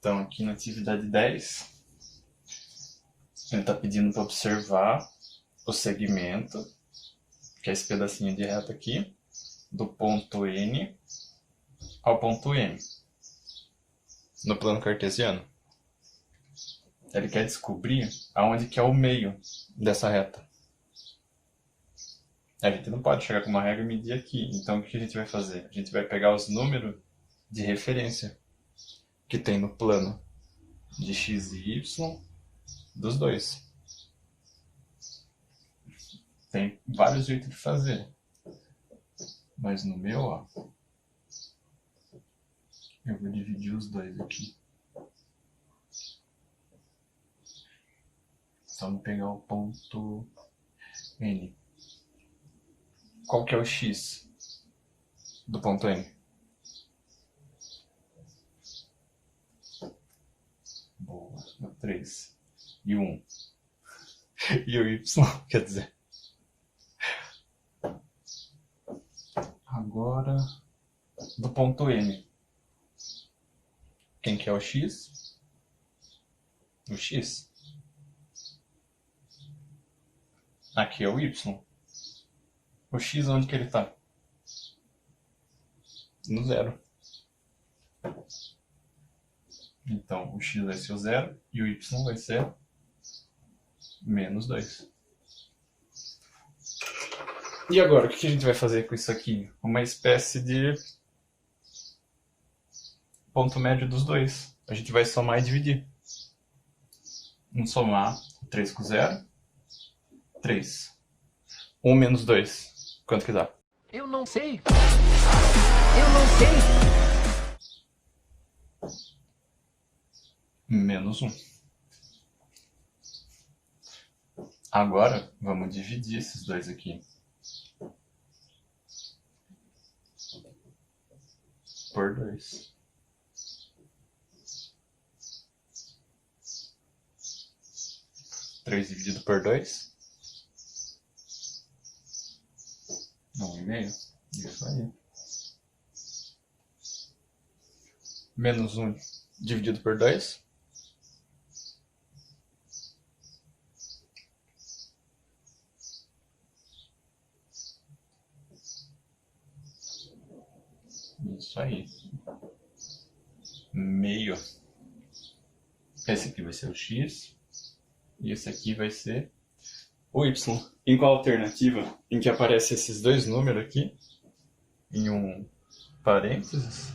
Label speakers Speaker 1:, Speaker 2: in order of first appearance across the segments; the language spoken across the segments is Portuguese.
Speaker 1: Então, aqui na atividade 10, ele está pedindo para observar o segmento, que é esse pedacinho de reta aqui, do ponto N ao ponto M, no plano cartesiano. Ele quer descobrir aonde que é o meio dessa reta. A gente não pode chegar com uma regra e medir aqui. Então, o que a gente vai fazer? A gente vai pegar os números de referência que tem no plano de x e y dos dois. Tem vários jeitos de fazer. Mas no meu, ó, eu vou dividir os dois aqui. Então, vamos pegar o ponto N. Qual que é o x do ponto N? Boa, 3. E 1. E o y, quer dizer. Agora, do ponto N. Quem que é o x? O x. Aqui é o y. O x, onde que ele está? No 0. Então, o x vai ser o 0 e o y vai ser menos 2. E agora, o que a gente vai fazer com isso aqui? Uma espécie de ponto médio dos dois. A gente vai somar e dividir. Vamos somar 3 com 0. 3. 1 menos 2. Quanto que dá?
Speaker 2: Eu não sei. Eu não sei.
Speaker 1: Menos 1. Agora, vamos dividir esses dois aqui por 2. Três dividido por 2. 1,5. Isso aí. Menos 1 dividido por 2. Isso aí. Meio. Esse aqui vai ser o x. E esse aqui vai ser o y. Em qual alternativa? Em que aparece esses dois números aqui, em um parênteses.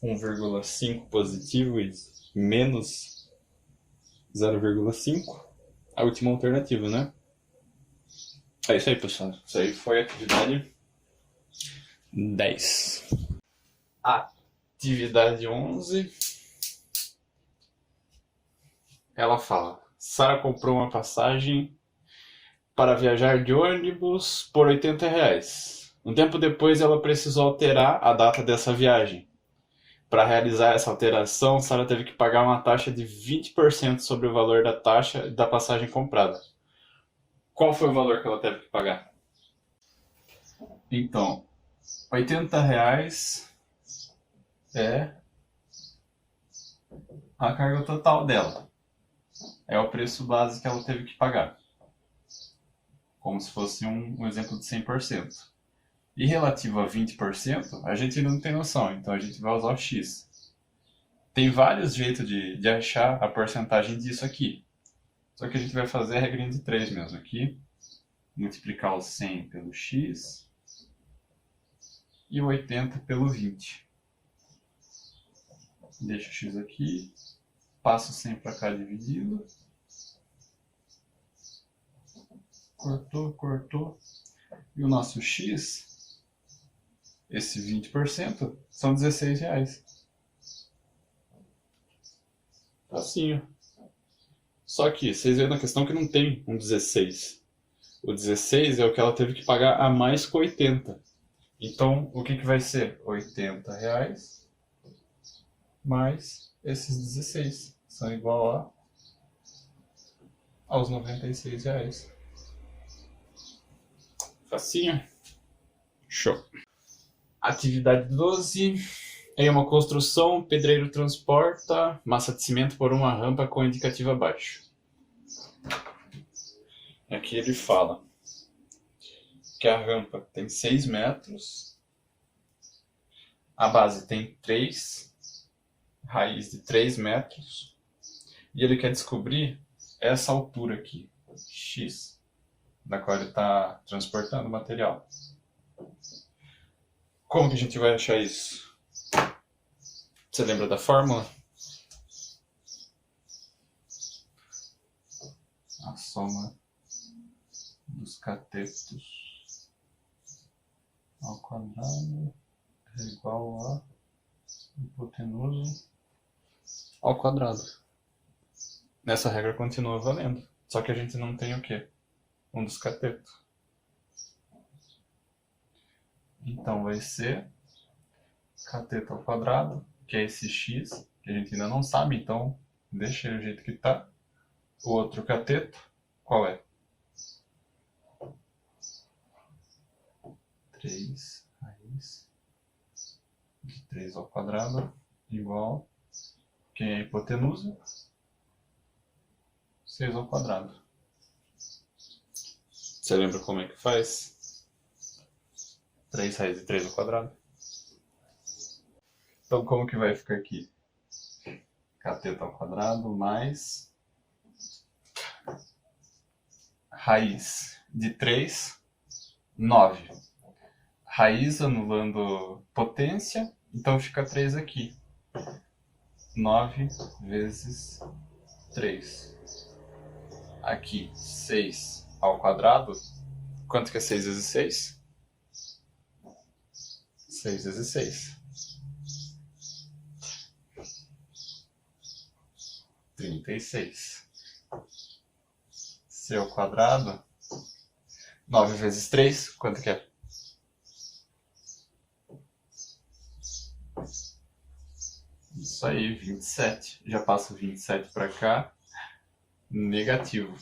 Speaker 1: Um 1,5 positivo e menos 0,5. A última alternativa, né? É isso aí, pessoal. Isso aí foi a atividade 10. Atividade 11. Ela fala: Sara comprou uma passagem para viajar de ônibus por R$ 80. Um tempo depois, ela precisou alterar a data dessa viagem. Para realizar essa alteração, Sara teve que pagar uma taxa de 20% sobre o valor da taxa da passagem comprada. Qual foi o valor que ela teve que pagar? Então, R$ 80 é a carga total dela. É o preço base que ela teve que pagar. Como se fosse um exemplo de 100%. E relativo a 20%, a gente não tem noção, então a gente vai usar o x. Tem vários jeitos de achar a porcentagem disso aqui. Só que a gente vai fazer a regrinha de 3 mesmo aqui. Multiplicar o 100 pelo x e o 80 pelo 20. Deixa o x aqui. Passa o 100 para cá dividido. Cortou, cortou. E o nosso x, esse 20%, são R$ 16. Assim, ó. Só que, vocês veem na questão que não tem um 16. O 16 é o que ela teve que pagar a mais com 80. Então, o que vai ser? R$ 80 mais esses 16. São igual aos R$ 96. Facinho. Show. Atividade 12. Em uma construção, o pedreiro transporta massa de cimento por uma rampa com indicativo abaixo. Aqui ele fala que a rampa tem 6 metros, a base tem 3, raiz de 3 metros, e ele quer descobrir essa altura aqui, x, da qual ele está transportando o material. Como que a gente vai achar isso? Você lembra da fórmula? A soma dos catetos ao quadrado é igual a hipotenusa ao quadrado. Nessa regra continua valendo, só que a gente não tem o quê? Um dos catetos. Então vai ser cateto ao quadrado, que é esse x, que a gente ainda não sabe, então deixa ele do jeito que está. O outro cateto, qual é? 3 raiz de 3 ao quadrado igual, quem é a hipotenusa? 6 ao quadrado. Você lembra como é que faz? 3 raiz de 3 ao quadrado. Então como que vai ficar aqui? Cateto ao quadrado mais raiz de 3, 9. Raiz anulando potência, então fica 3 aqui. 9 vezes 3. Aqui, 6 ao quadrado. Quanto que é 6 vezes 6? 6 vezes 6. 36. C ao quadrado. 9 vezes 3, quanto que é? Isso aí, 27. Já passo 27 para cá. Negativo.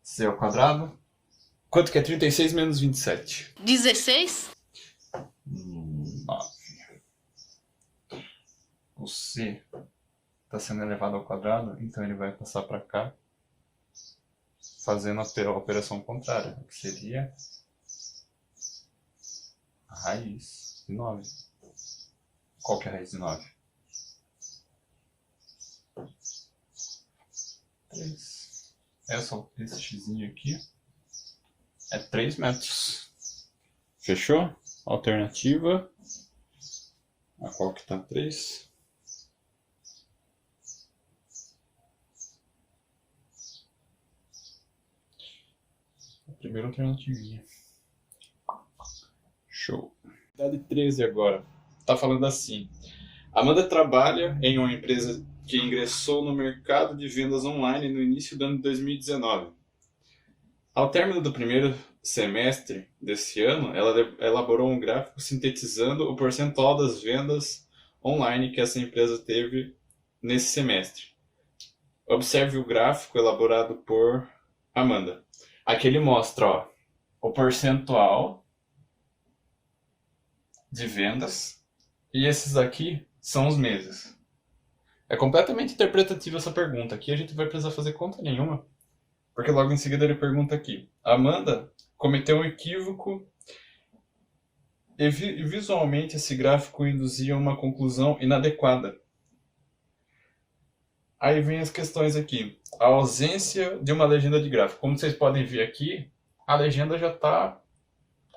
Speaker 1: C ao quadrado. Quanto que é 36 menos 27?
Speaker 3: 16?
Speaker 1: 9. O C está sendo elevado ao quadrado, então ele vai passar para cá, fazendo a operação contrária, que seria a raiz de 9. Qual que é a raiz de 9? 3. Esse xzinho aqui é 3 metros. Fechou? Alternativa. A qual que tá 3? A primeira alternativinha. Show. Dali 13 agora. Tá falando assim. Amanda trabalha em uma empresa que ingressou no mercado de vendas online no início do ano de 2019. Ao término do primeiro semestre desse ano, ela elaborou um gráfico sintetizando o percentual das vendas online que essa empresa teve nesse semestre. Observe o gráfico elaborado por Amanda. Aqui ele mostra, ó, o percentual de vendas e esses aqui são os meses. É completamente interpretativa essa pergunta. Aqui a gente vai precisar fazer conta nenhuma, porque logo em seguida ele pergunta aqui. Amanda cometeu um equívoco e visualmente esse gráfico induzia uma conclusão inadequada. Aí vem as questões aqui. A ausência de uma legenda de gráfico. Como vocês podem ver aqui, a legenda já está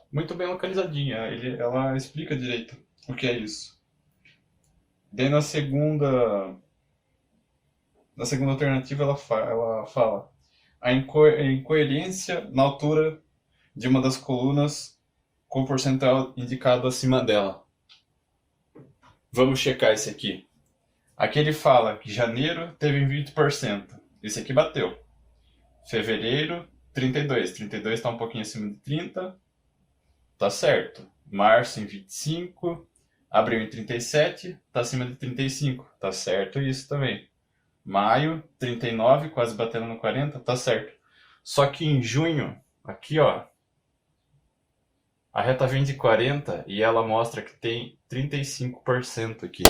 Speaker 1: muito bem localizadinha. Ela explica direito o que é isso. Daí na segunda alternativa ela fala a incoerência na altura de uma das colunas com o percentual indicado acima dela. Vamos checar esse aqui. Aqui ele fala que janeiro teve 20%. Esse aqui bateu. Fevereiro, 32. 32 está um pouquinho acima de 30. Tá certo. Março em 25. Abril em 37. Está acima de 35. Tá certo isso também. Maio, 39, quase batendo no 40. Tá certo. Só que em junho, aqui ó, A reta vem de 40 e ela mostra que tem 35% aqui.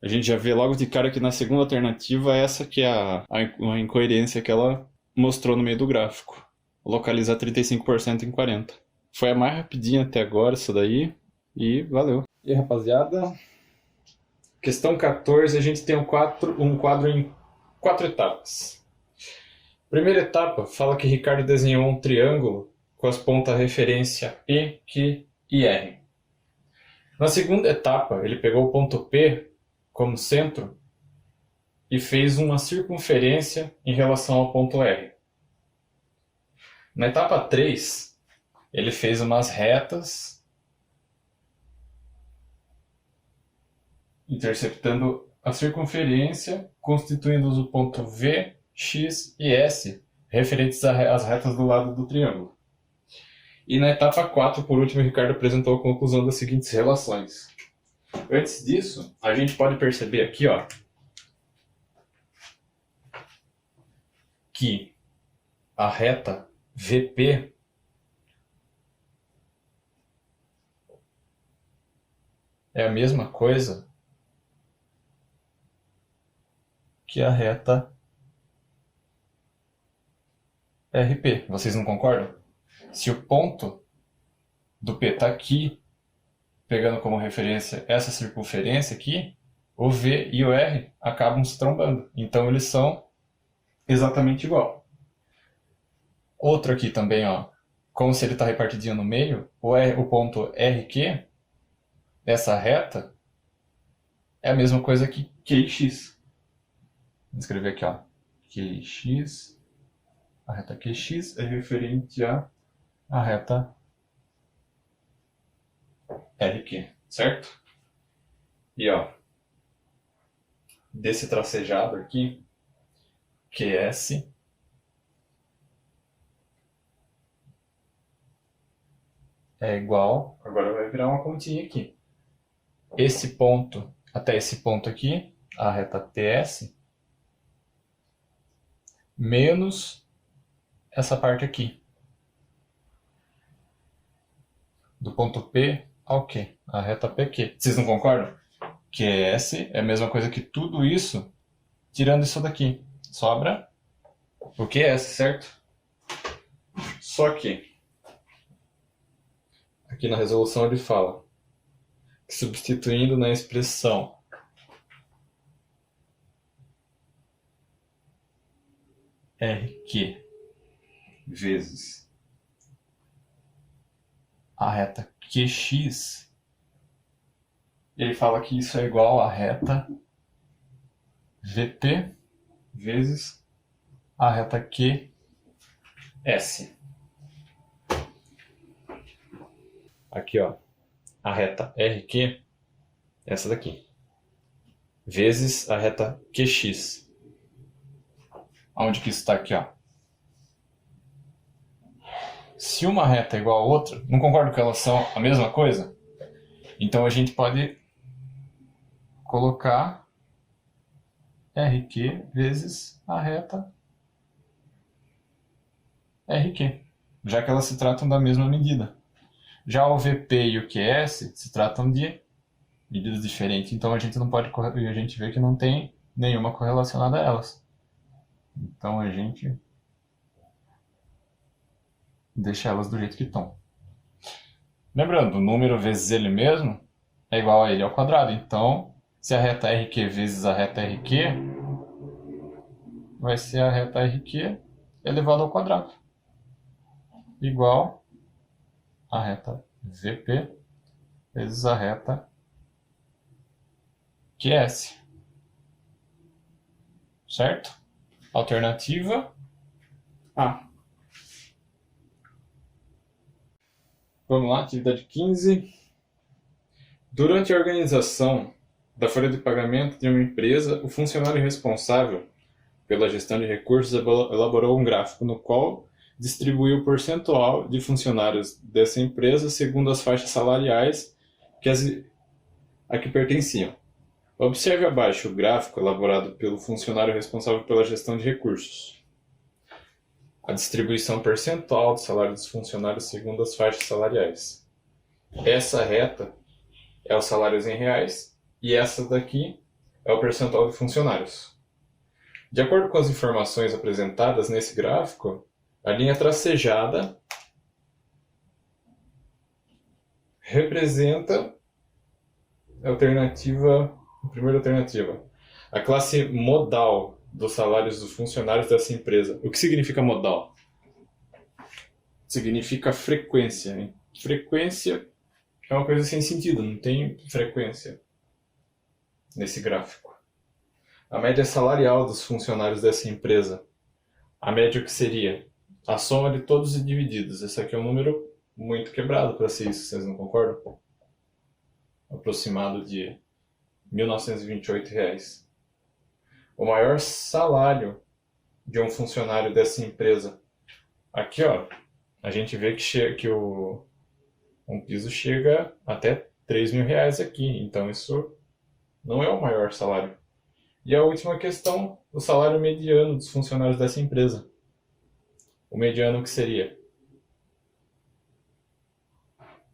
Speaker 1: A gente já vê logo de cara que na segunda alternativa essa que é a incoerência que ela mostrou no meio do gráfico. Localizar 35% em 40. Foi a mais rapidinha até agora essa daí e valeu. E aí, rapaziada, questão 14, a gente tem um quadro em 4 etapas. Primeira etapa fala que Ricardo desenhou um triângulo com as pontas referência P, Q e R. Na segunda etapa, ele pegou o ponto P como centro e fez uma circunferência em relação ao ponto R. Na etapa 3, ele fez umas retas interceptando a circunferência, constituindo o ponto V, X e S, referentes às retas do lado do triângulo. E na etapa 4, por último, o Ricardo apresentou a conclusão das seguintes relações. Antes disso, a gente pode perceber aqui, ó, que a reta VP é a mesma coisa que a reta RP. Vocês não concordam? Se o ponto do P está aqui, pegando como referência essa circunferência aqui, o V e o R acabam se trombando. Então eles são exatamente igual. Outro aqui também, ó, como se ele está repartidinho no meio, o ponto RQ, essa reta, é a mesma coisa que QX. Vou escrever aqui, ó, QX. A reta QX é referente à reta RQ, certo? E ó, desse tracejado aqui, QS é igual, agora vai virar uma continha aqui. Esse ponto até esse ponto aqui, a reta TS, menos essa parte aqui. Do ponto P ao Q, a reta PQ. Vocês não concordam? QS é a mesma coisa que tudo isso, tirando isso daqui. Sobra o QS, certo? Só que, aqui na resolução ele fala que substituindo na expressão RQ vezes a reta QX, ele fala que isso é igual à reta VP vezes a reta QS. Aqui, ó, a reta RQ, essa daqui, vezes a reta QX. Onde que isso está aqui, ó? Se uma reta é igual a outra, não concordo que elas são a mesma coisa? Então a gente pode colocar RQ vezes a reta RQ, já que elas se tratam da mesma medida. Já o VP e o QS se tratam de medidas diferentes, então a gente não pode, a gente vê que não tem nenhuma correlacionada a elas. Então a gente deixa elas do jeito que estão. Lembrando, o número vezes ele mesmo é igual a ele ao quadrado. Então, se a reta RQ vezes a reta RQ, vai ser a reta RQ elevado ao quadrado, igual a reta VP vezes a reta QS. Certo? Alternativa A. Vamos lá, atividade 15. Durante a organização da folha de pagamento de uma empresa, o funcionário responsável pela gestão de recursos elaborou um gráfico no qual distribuiu o percentual de funcionários dessa empresa segundo as faixas salariais a que pertenciam. Observe abaixo o gráfico elaborado pelo funcionário responsável pela gestão de recursos. a distribuição percentual do salário dos funcionários segundo as faixas salariais. Essa reta é os salários em reais e essa daqui é o percentual de funcionários. De acordo com as informações apresentadas nesse gráfico, a linha tracejada representa a primeira alternativa, a classe modal dos salários dos funcionários dessa empresa. O que significa modal? Significa frequência. Frequência é uma coisa sem sentido, não tem frequência nesse gráfico. A média salarial dos funcionários dessa empresa. A média que seria a soma de todos os divididos. Esse aqui é um número muito quebrado para ser isso, vocês não concordam? Aproximado de R$ 1.928. O maior salário de um funcionário dessa empresa. Aqui, ó, a gente vê que um piso chega até R$ 3.000 aqui. Então isso não é o maior salário. E a última questão, o salário mediano dos funcionários dessa empresa. O mediano que seria?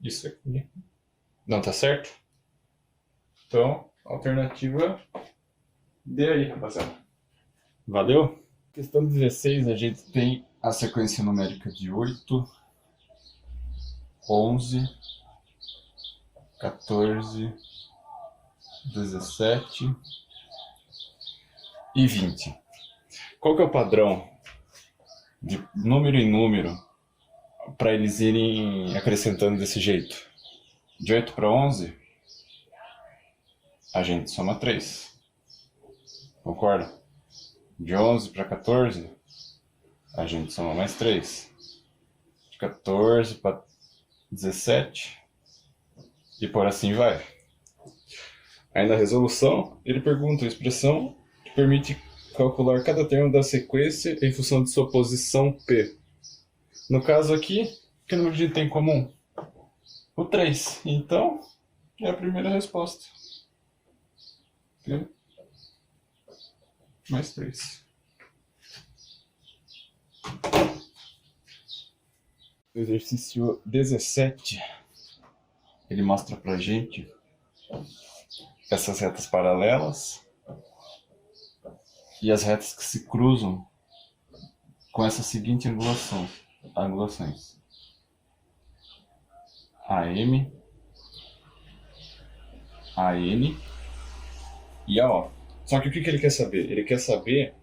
Speaker 1: Isso aqui. Não tá certo? Então, alternativa D aí, rapaziada. Valeu? Questão 16, a gente tem a sequência numérica de 8, 11, 14, 17 e 20. Qual que é o padrão de número em número para eles irem acrescentando desse jeito? De 8 para 11, a gente soma 3. Concorda? De 11 para 14, a gente soma mais 3. De 14 para 17 e por assim vai. Aí na resolução, ele pergunta a expressão que permite calcular cada termo da sequência em função de sua posição P. No caso aqui, que número a gente tem em comum? O 3. Então, é a primeira resposta. P mais 3. O exercício 17, ele mostra pra gente essas retas paralelas e as retas que se cruzam com essa seguinte angulações. AM, AN e AO. Só que o que ele quer saber? Ele quer saber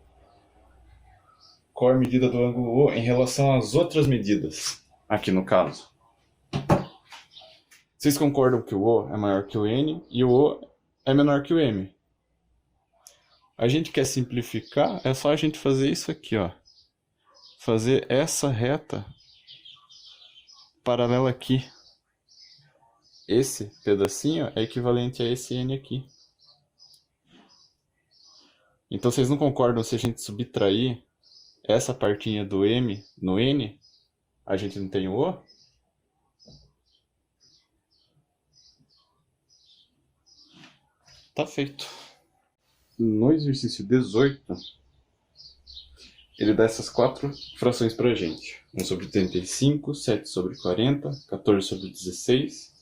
Speaker 1: qual é a medida do ângulo O em relação às outras medidas, aqui no caso. Vocês concordam que o O é maior que o N e o O é menor que o M? A gente quer simplificar, é só a gente fazer isso aqui, ó. Fazer essa reta paralela aqui. Esse pedacinho é equivalente a esse N aqui. Então vocês não concordam se a gente subtrair essa partinha do M no N, a gente não tem o O? Tá feito. No exercício 18, ele dá essas 4 frações pra gente. 1 sobre 35, 7 sobre 40, 14 sobre 16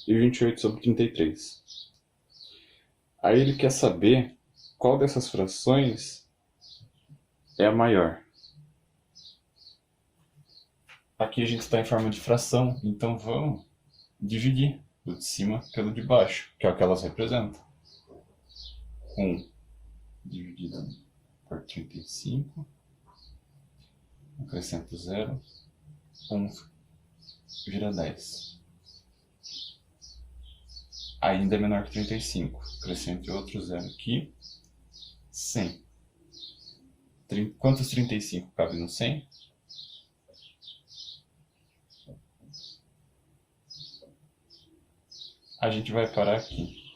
Speaker 1: e 28 sobre 33. Aí ele quer saber qual dessas frações é a maior. Aqui a gente está em forma de fração, então vamos dividir o de cima pelo de baixo, que é o que elas representam. 1 dividido por 35, acrescento 0, 1 vira 10. Ainda é menor que 35, acrescente outro 0 aqui, 100. Quantos 35 cabe no 100? A gente vai parar aqui,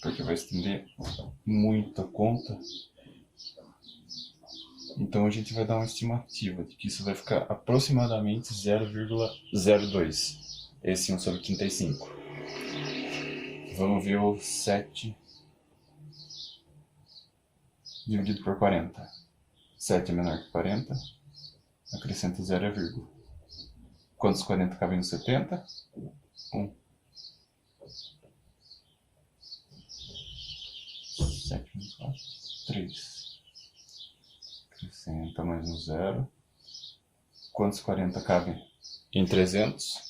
Speaker 1: porque vai estender muito a conta. Então a gente vai dar uma estimativa de que isso vai ficar aproximadamente 0,02. Esse 1 sobre 35. Vamos ver o 7 dividido por 40. 7 é menor que 40. Acrescenta 0 é vírgula. Quantos 40 cabem no 70? 1. 7 menos 4, 3. Acrescenta mais um 0. Quantos 40 cabem em 300?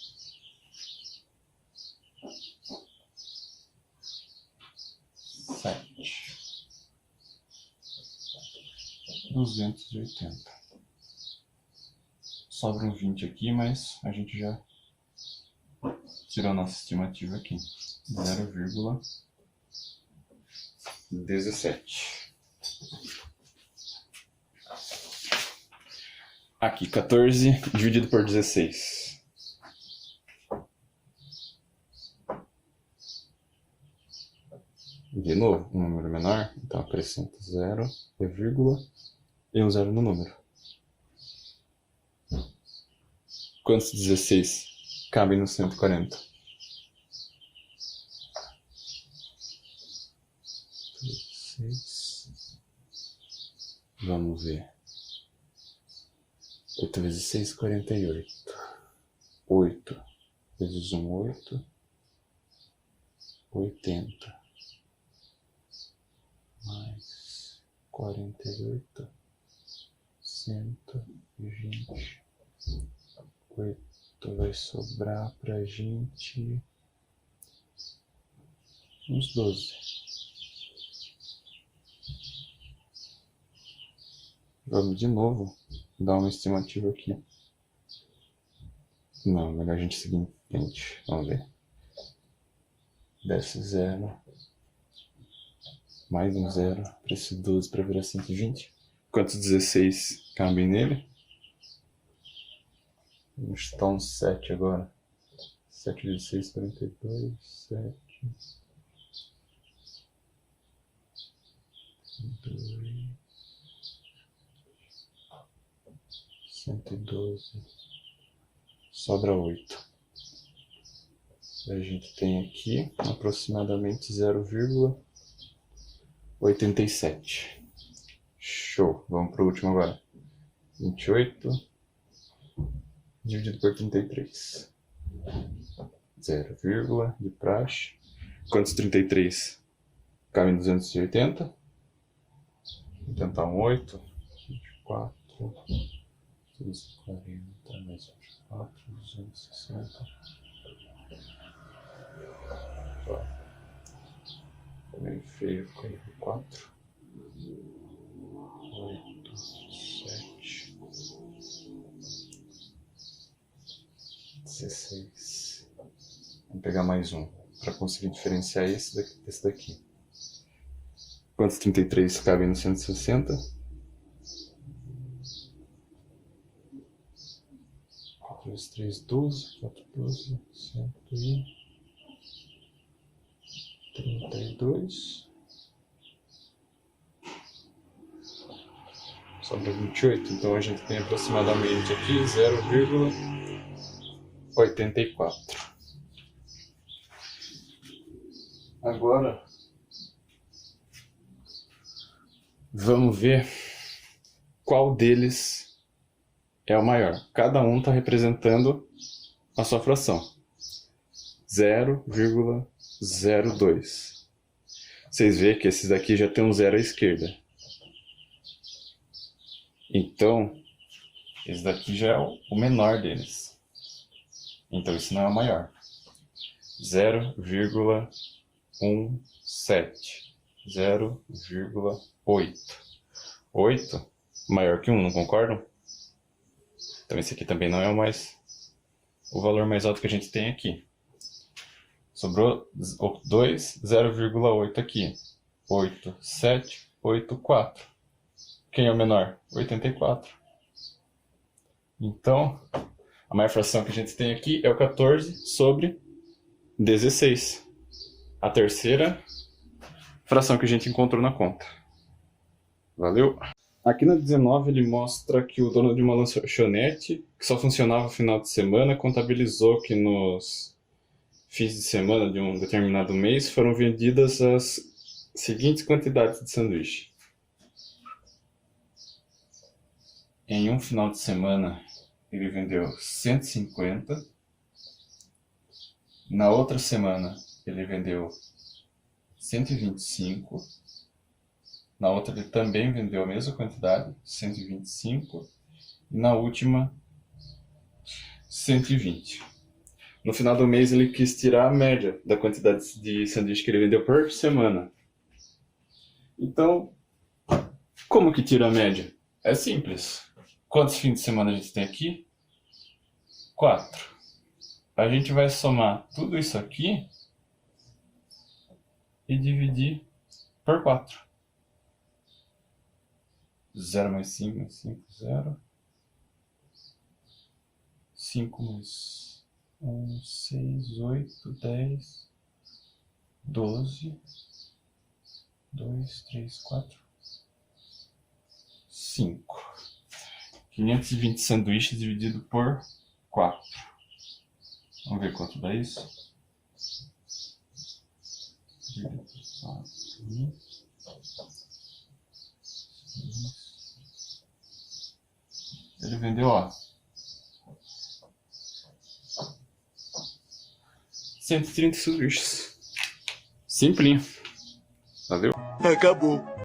Speaker 1: 7. 280. Sobra um 20 aqui, mas a gente já tirou a nossa estimativa aqui. 0,17. Aqui, 14 dividido por 16. De novo, um número menor, então acrescenta 0, vírgula, e um 0 no número. Quantos 16 cabem no 140? 16. Vamos ver. 8 vezes 6, 48. 8 vezes 1, 8. 80. Mais 48. 120. 8 vai sobrar pra gente uns 12. Vamos de novo dar uma estimativa aqui. Não, melhor a gente seguir em frente. Vamos ver. Desce 0. Mais um 0. Para esse 12 para virar 120. Quantos 16 cabem nele? Vamos chutar um 7 agora. 7 vezes 6, 42. 7. 2. 112. Sobra 8. A gente tem aqui aproximadamente 0,87. Show. Vamos para o último agora. 28 dividido por 33. 0, de praxe. Quantos 33 cabem em 280? Vou tentar um 8. 24. 240 mais 24, 260. Ficou meio feio, ficou aí 4. 8, 7. 16. Vamos pegar mais um para conseguir diferenciar desse daqui. Quantos 33 cabem no 160? 4 vezes 3, 12. 4, 12. 132. Sobra 28. Então a gente tem aproximadamente aqui 0,84. Agora vamos ver qual deles é o maior. Cada um está representando a sua fração. 0,02. Vocês veem que esses daqui já tem um 0 à esquerda. Então, esse daqui já é o menor deles. Então, esse não é o maior. 0,17. 0,8. 8 maior que 1, não concordam? Então, esse aqui também não é o valor mais alto que a gente tem aqui. Sobrou 2, 0,8 aqui. 8, 7, 8, 4. Quem é o menor? 84. Então, a maior fração que a gente tem aqui é o 14 sobre 16. A terceira fração que a gente encontrou na conta. Valeu? Aqui na 19 ele mostra que o dono de uma lanchonete, que só funcionava no final de semana, contabilizou que nos fins de semana de um determinado mês foram vendidas as seguintes quantidades de sanduíche. em um final de semana ele vendeu 150. Na outra semana ele vendeu 125. Na outra ele também vendeu a mesma quantidade, 125. E na última, 120. No final do mês ele quis tirar a média da quantidade de sanduíche que ele vendeu por semana. Então, como que tira a média? É simples. Quantos fins de semana a gente tem aqui? 4. A gente vai somar tudo isso aqui e dividir por 4. 0 mais 5 mais 5, 0. 5 mais 1, 6, 8, 10, 12, 2, 3, 4, 5. 520 sanduíches dividido por 4. Vamos ver quanto dá isso? Dividido por 4. Ele vendeu, ó, 130 sanduíches. Simplinho. Valeu?
Speaker 3: Acabou.